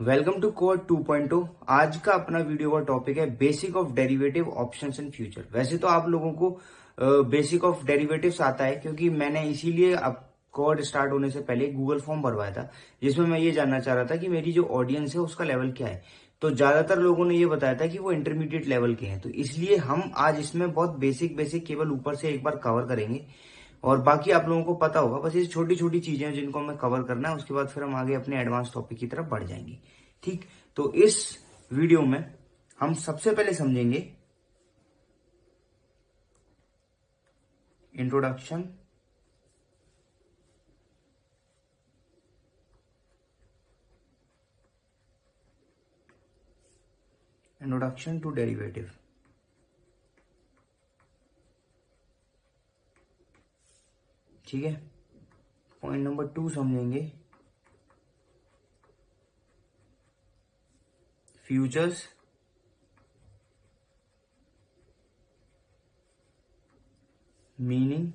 Welcome to code 2.0। आज का अपना वीडियो का टॉपिक है basic of derivative options in future. वैसे तो आप लोगों को बेसिक ऑफ डेरिवेटिव्स आता है, क्योंकि मैंने इसीलिए अब कोड स्टार्ट होने से पहले गूगल फॉर्म भरवाया था, जिसमें मैं ये जानना चाह रहा था कि मेरी जो ऑडियंस है उसका लेवल क्या है। तो ज्यादातर लोगों ने ये बताया था कि वो इंटरमीडिएट लेवल के हैं, तो इसलिए हम आज इसमें बहुत बेसिक बेसिक केवल ऊपर से एक बार कवर करेंगे और बाकी आप लोगों को पता होगा। बस ये छोटी छोटी चीजें हैं जिनको हमें कवर करना है, उसके बाद फिर हम आगे अपने एडवांस टॉपिक की तरफ बढ़ जाएंगे। ठीक, तो इस वीडियो में हम सबसे पहले समझेंगे इंट्रोडक्शन इंट्रोडक्शन टू डेरिवेटिव। ठीक है, पॉइंट नंबर 2 समझेंगे फ्यूचर्स मीनिंग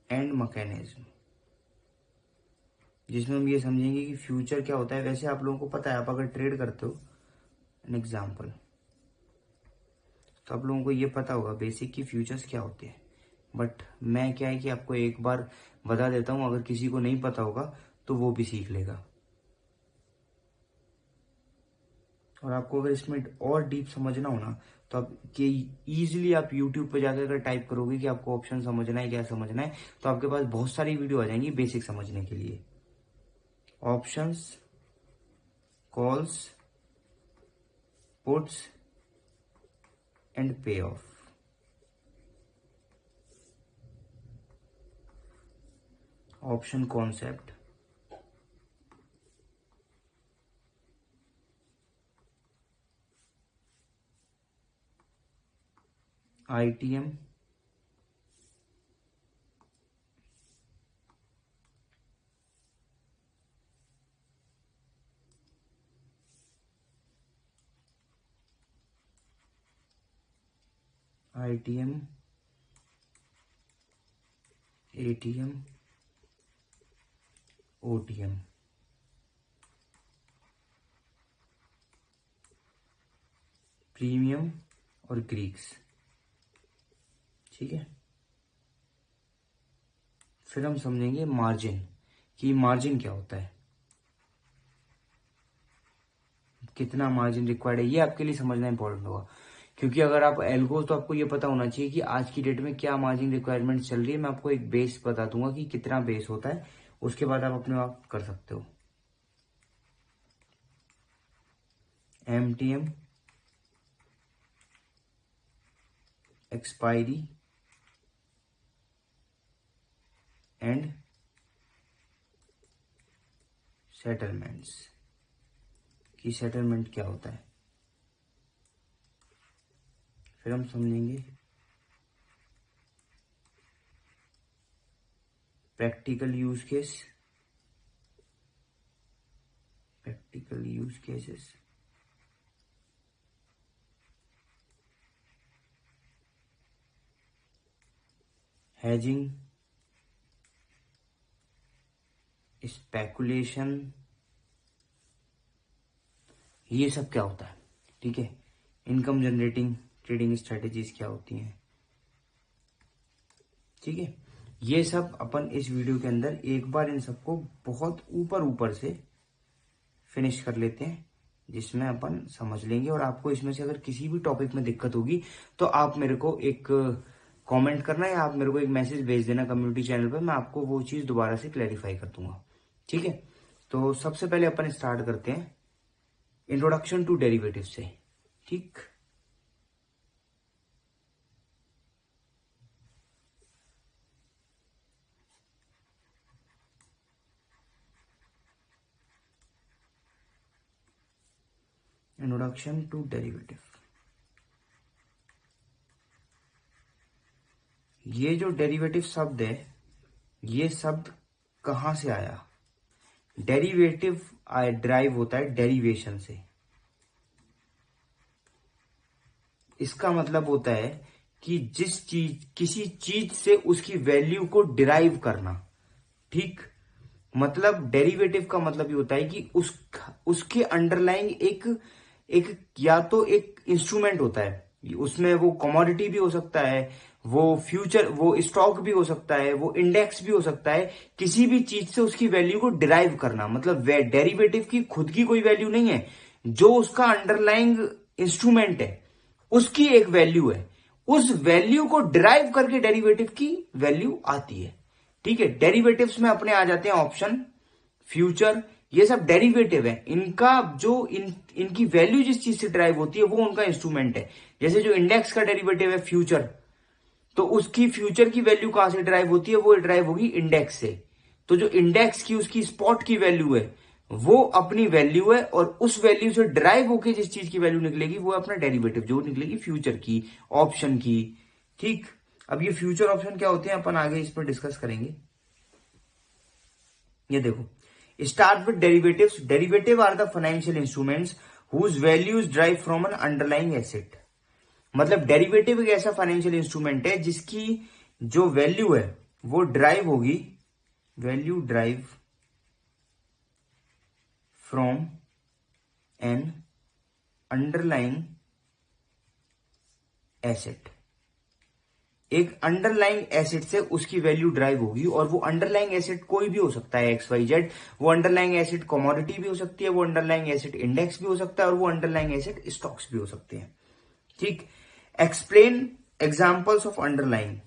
एंड मैकेनिज्म, जिसमें हम ये समझेंगे कि फ्यूचर क्या होता है। वैसे आप लोगों को पता है, आप अगर ट्रेड करते हो, एन एग्जाम्पल, तो आप लोगों को ये पता होगा बेसिक की फ्यूचर्स क्या होते हैं। बट मैं क्या है कि आपको एक बार बता देता हूं, अगर किसी को नहीं पता होगा तो वो भी सीख लेगा। और आपको अगर इसमें और डीप समझना हो ना, तो आप कि इजीली आप यूट्यूब पे जाकर अगर टाइप करोगे कि आपको ऑप्शन समझना है, क्या समझना है, तो आपके पास बहुत सारी वीडियो आ जाएंगी बेसिक समझने के लिए। ऑप्शंस, कॉल्स, पुट्स एंड पे of. Option concept, ITM, ITM, ATM, OTM. Premium और ग्रीक्स। ठीक है, फिर हम समझेंगे मार्जिन, कि मार्जिन क्या होता है, कितना मार्जिन रिक्वायर्ड है। ये आपके लिए समझना इंपॉर्टेंट होगा, क्योंकि अगर आप एल्गो, तो आपको ये पता होना चाहिए कि आज की डेट में क्या मार्जिन रिक्वायरमेंट चल रही है। मैं आपको एक बेस बता दूंगा कि कितना बेस होता है, उसके बाद आप अपने आप कर सकते हो। एमटीएम, एक्सपायरी एंड सेटलमेंट्स, कि सेटलमेंट क्या होता है। फिर हम समझेंगे practical use case, practical use cases, hedging, speculation, ये सब क्या होता है। ठीक है, इनकम जनरेटिंग ट्रेडिंग स्ट्रेटेजीज क्या होती हैं। ठीक है, ये सब अपन इस वीडियो के अंदर एक बार इन सबको बहुत ऊपर ऊपर से फिनिश कर लेते हैं, जिसमें अपन समझ लेंगे। और आपको इसमें से अगर किसी भी टॉपिक में दिक्कत होगी तो आप मेरे को एक कमेंट करना, या आप मेरे को एक मैसेज भेज देना कम्युनिटी चैनल पर, मैं आपको वो चीज दोबारा से क्लैरिफाई कर दूंगा। ठीक है, तो सबसे पहले अपन स्टार्ट करते हैं इंट्रोडक्शन टू डेरिवेटिव से। ठीक, इंट्रोडक्शन टू डेरिवेटिव। ये जो डेरिवेटिव शब्द है, ये शब्द कहां से आया। डेरिवेटिव ड्राइव होता है डेरिवेशन से। इसका मतलब होता है कि जिस चीज, किसी चीज से उसकी वैल्यू को डिराइव करना। ठीक, मतलब डेरिवेटिव का मतलब ये होता है कि उसके अंडरलाइंग एक एक या तो एक इंस्ट्रूमेंट होता है, उसमें वो कमोडिटी भी हो सकता है, वो फ्यूचर, वो स्टॉक भी हो सकता है, वो इंडेक्स भी हो सकता है। किसी भी चीज से उसकी वैल्यू को डिराइव करना, मतलब डेरिवेटिव की खुद की कोई वैल्यू नहीं है, जो उसका अंडरलाइंग इंस्ट्रूमेंट है उसकी एक वैल्यू है, उस वैल्यू को डिराइव करके डेरिवेटिव की वैल्यू आती है। ठीक है, डेरिवेटिव्स में अपने आ जाते हैं ऑप्शन, फ्यूचर, ये सब डेरिवेटिव है। इनका जो इनकी वैल्यू जिस चीज से ड्राइव होती है वो उनका इंस्ट्रूमेंट है। जैसे जो इंडेक्स का डेरिवेटिव है फ्यूचर, तो उसकी फ्यूचर की वैल्यू कहां से ड्राइव होती है, वो ड्राइव होगी इंडेक्स से। तो जो इंडेक्स की उसकी स्पॉट की वैल्यू है वो अपनी वैल्यू है, और उस वैल्यू से ड्राइव होकर जिस चीज की वैल्यू निकलेगी वो अपना डेरिवेटिव, जो निकलेगी फ्यूचर की, ऑप्शन की। ठीक, अब ये फ्यूचर ऑप्शन क्या होते हैं अपन आगे इस पर डिस्कस करेंगे। ये देखो, start with derivatives. Derivative are the financial instruments whose values derive from an underlying asset. मतलब डेरिवेटिव एक ऐसा फाइनेंशियल इंस्ट्रूमेंट है जिसकी जो वैल्यू है वो ड्राइव होगी, value drive from an underlying asset. एक अंडरलाइंग एसेट से उसकी वैल्यू ड्राइव होगी, और वो अंडरलाइंग एसेट कोई भी हो सकता है, एक्स वाई जेड। वो अंडरलाइंग एसेट कमोडिटी भी हो सकती है, वो अंडरलाइंग एसेट इंडेक्स भी हो सकता है, और वो अंडरलाइंग एसेट स्टॉक्स भी हो सकते हैं। ठीक, एक्सप्लेन एग्जाम्पल्स ऑफ अंडरलाइंग।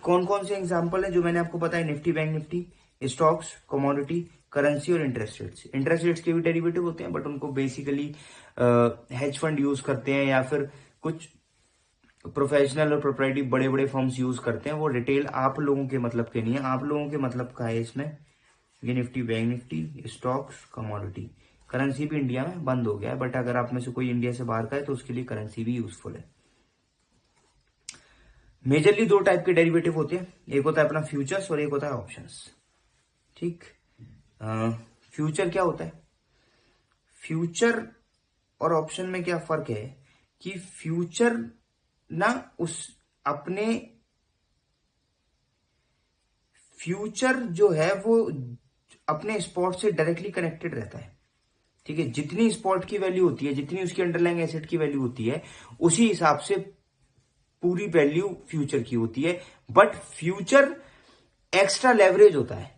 कौन कौन से एग्जाम्पल है जो मैंने आपको बताया, Nifty, bank Nifty, stocks, commodity, currency और इंटरेस्ट रेट्स। इंटरेस्ट रेट्स के भी डेरिवेटिव होते हैं, बट उनको बेसिकली हेज फंड यूज करते हैं, या फिर कुछ प्रोफेशनल और प्रोप्राइटरी बड़े बड़े फर्म्स यूज करते हैं। वो रिटेल आप लोगों के मतलब के नहीं है, आप लोगों के मतलब का है इसमें। ये Nifty, bank Nifty, stocks, commodity. Currency भी इंडिया में बंद हो गया है, बट अगर आप में से कोई इंडिया से बाहर का है तो उसके लिए करेंसी भी यूजफुल है। मेजरली दो टाइप के डेरिवेटिव होते हैं, एक होता है अपना फ्यूचर्स और एक होता है ऑप्शंस। ठीक, फ्यूचर क्या होता है, फ्यूचर और ऑप्शन में क्या फर्क है कि फ्यूचर ना उस अपने फ्यूचर जो है वो अपने स्पॉट से डायरेक्टली कनेक्टेड रहता है। ठीक है, जितनी स्पॉट की वैल्यू होती है, जितनी उसकी अंडरलाइंग एसेट की वैल्यू होती है, उसी हिसाब से पूरी वैल्यू फ्यूचर की होती है। बट फ्यूचर एक्स्ट्रा लेवरेज होता है।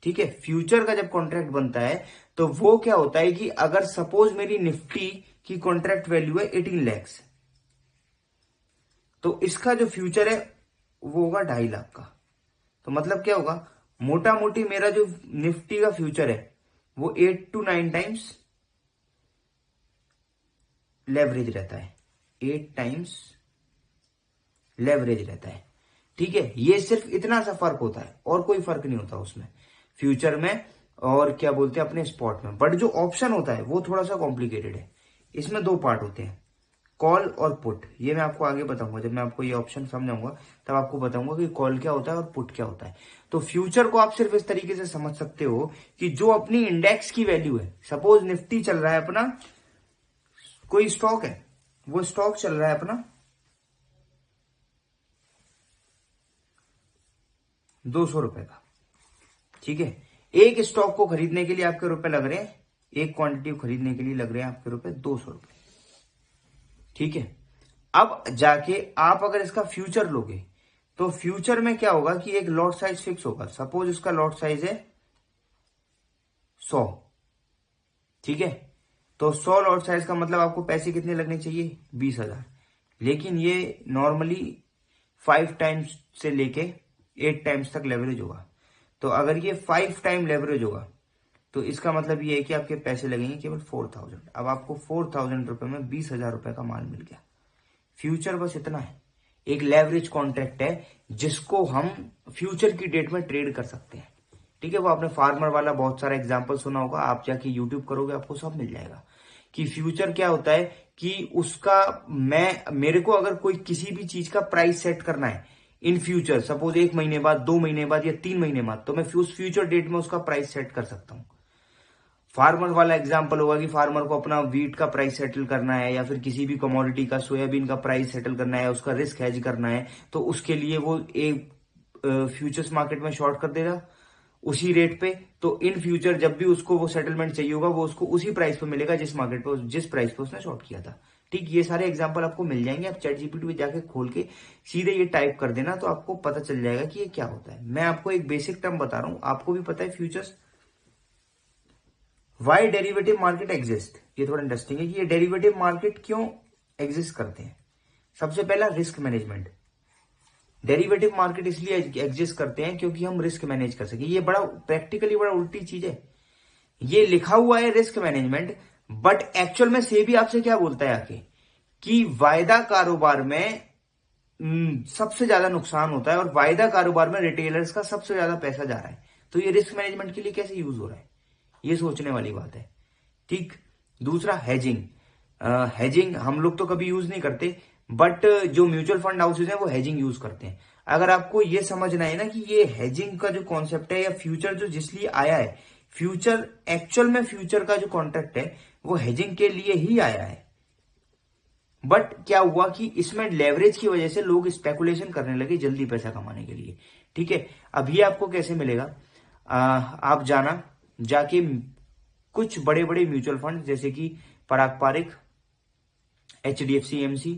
ठीक है, फ्यूचर का जब कॉन्ट्रैक्ट बनता है तो वो क्या होता है कि अगर सपोज मेरी निफ्टी की कॉन्ट्रैक्ट वैल्यू है 18 लाख, तो इसका जो फ्यूचर है वो होगा 2.5 लाख का। तो मतलब क्या होगा, मोटा मोटी मेरा जो निफ्टी का फ्यूचर है वो 8 to 9 टाइम्स लेवरेज रहता है, 8 टाइम्स लेवरेज रहता है। ठीक है, ये सिर्फ इतना सा फर्क होता है, और कोई फर्क नहीं होता उसमें, फ्यूचर में और क्या बोलते हैं अपने स्पॉट में। बट जो ऑप्शन होता है वो थोड़ा सा कॉम्प्लिकेटेड है। इसमें दो पार्ट होते हैं, कॉल और पुट। ये मैं आपको आगे बताऊंगा, जब मैं आपको ये ऑप्शन समझाऊंगा तब आपको बताऊंगा कि कॉल क्या होता है और पुट क्या होता है। तो फ्यूचर को आप सिर्फ इस तरीके से समझ सकते हो कि जो अपनी इंडेक्स की वैल्यू है, सपोज निफ्टी चल रहा है अपना, कोई स्टॉक है, वो स्टॉक चल रहा है अपना 200 रुपए का। ठीक है, एक स्टॉक को खरीदने के लिए आपके रुपए लग रहे हैं, एक क्वांटिटी को खरीदने के लिए लग रहे हैं आपके रुपए 200 रुपए। ठीक है, अब जाके आप अगर इसका फ्यूचर लोगे तो फ्यूचर में क्या होगा कि एक लॉट साइज फिक्स होगा। सपोज उसका लॉट साइज है 100। ठीक है, तो 100 लॉट साइज का मतलब आपको पैसे कितने लगने चाहिए, 20,000। लेकिन ये नॉर्मली 5 टाइम्स से लेके 8 टाइम्स तक लेवरेज होगा। तो अगर ये 5 टाइम लेवरेज होगा तो इसका मतलब ये है कि आपके पैसे लगेंगे केवल 4,000। अब आपको 4,000 रुपए में 20,000 रुपए का माल मिल गया। फ्यूचर बस इतना है, एक लेवरेज कॉन्ट्रैक्ट है जिसको हम फ्यूचर की डेट में ट्रेड कर सकते हैं। ठीक है, वो आपने फार्मर वाला बहुत सारा एग्जांपल सुना होगा, आप जाके यूट्यूब करोगे आपको सब मिल जाएगा कि फ्यूचर क्या होता है कि उसका मेरे को अगर कोई किसी भी चीज का प्राइस सेट करना है इन फ्यूचर, सपोज 1 महीने बाद, 2 महीने बाद या 3 महीने बाद, तो मैं उस फ्यूचर डेट में उसका प्राइस सेट कर सकता हूं। फार्मर वाला एग्जांपल होगा कि फार्मर को अपना वीट का प्राइस सेटल करना है, या फिर किसी भी कमोडिटी का, सोयाबीन का प्राइस सेटल करना है, उसका रिस्क हेज करना है, तो उसके लिए वो एक फ्यूचर्स मार्केट में शॉर्ट कर देगा, उसी रेट पे, तो इन फ्यूचर जब भी उसको वो सेटलमेंट चाहिए होगा वो उसको उसी प्राइस पे मिलेगा जिस मार्केट पे जिस प्राइस पे उसने शॉर्ट किया था। ठीक, ये सारे एग्जांपल आपको मिल जाएंगे। आप चैट जीपीटी पे जाके खोल के सीधे ये टाइप कर देना तो आपको पता चल जाएगा कि ये क्या होता है। मैं आपको एक बेसिक टर्म बता रहा हूं, आपको भी पता है futures. Why derivative market exist, ये थोड़ा इंटरेस्टिंग है कि ये डेरिवेटिव मार्केट क्यों एग्जिस्ट करते हैं। सबसे पहला, रिस्क मैनेजमेंट। डेरिवेटिव मार्केट इसलिए एग्जिस्ट करते हैं क्योंकि हम रिस्क मैनेज कर सके। ये बड़ा प्रैक्टिकली बड़ा उल्टी चीज है। ये लिखा हुआ है रिस्क मैनेजमेंट, बट एक्चुअल में सेबी आपसे क्या बोलता है आके कि वायदा कारोबार में सबसे ज्यादा नुकसान होता है और वायदा कारोबार में रिटेलर्स का सबसे ज्यादा पैसा जा रहा है। तो ये रिस्क मैनेजमेंट के लिए कैसे यूज हो रहा है, ये सोचने वाली बात है। ठीक, दूसरा, हेजिंग। हेजिंग हम लोग तो कभी यूज नहीं करते, बट जो म्यूचुअल फंड हाउसेज हैं वो हेजिंग यूज करते हैं। अगर आपको ये समझना है ना कि ये हेजिंग का जो कॉन्सेप्ट है या फ्यूचर जो जिसलिए आया है, फ्यूचर एक्चुअल में फ्यूचर का जो कॉन्ट्रैक्ट है वो हेजिंग के लिए ही आया है। बट क्या हुआ कि इसमें लेवरेज की वजह से लोग स्पेकुलेशन करने लगे जल्दी पैसा कमाने के लिए। ठीक है, अब ये आपको कैसे मिलेगा, आप जाना जाके कुछ बड़े बड़े म्यूचुअल फंड जैसे कि पराग पारिक, HDFC AMC,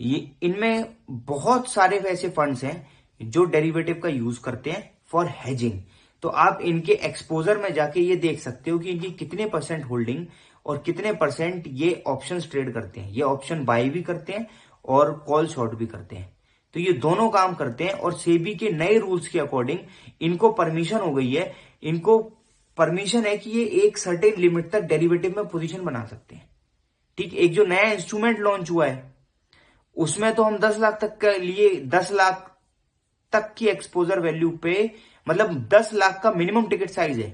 ये इनमें बहुत सारे ऐसे फंड्स हैं जो डेरिवेटिव का यूज करते हैं फॉर हेजिंग। तो आप इनके एक्सपोजर में जाके ये देख सकते हो कि इनकी कितने परसेंट होल्डिंग और कितने परसेंट ये ऑप्शंस ट्रेड करते हैं। ये ऑप्शन बाय भी करते हैं और कॉल शॉर्ट भी करते हैं। तो ये दोनों काम करते हैं और सेबी के नए रूल्स के अकॉर्डिंग इनको परमिशन हो गई है, इनको परमिशन है कि ये एक सर्टेन लिमिट तक डेरिवेटिव में पोजीशन बना सकते हैं। ठीक, एक जो नया इंस्ट्रूमेंट लॉन्च हुआ है उसमें तो हम 10 लाख तक के लिए 10 लाख तक की एक्सपोजर वैल्यू पे, मतलब 10 लाख का मिनिमम टिकट साइज है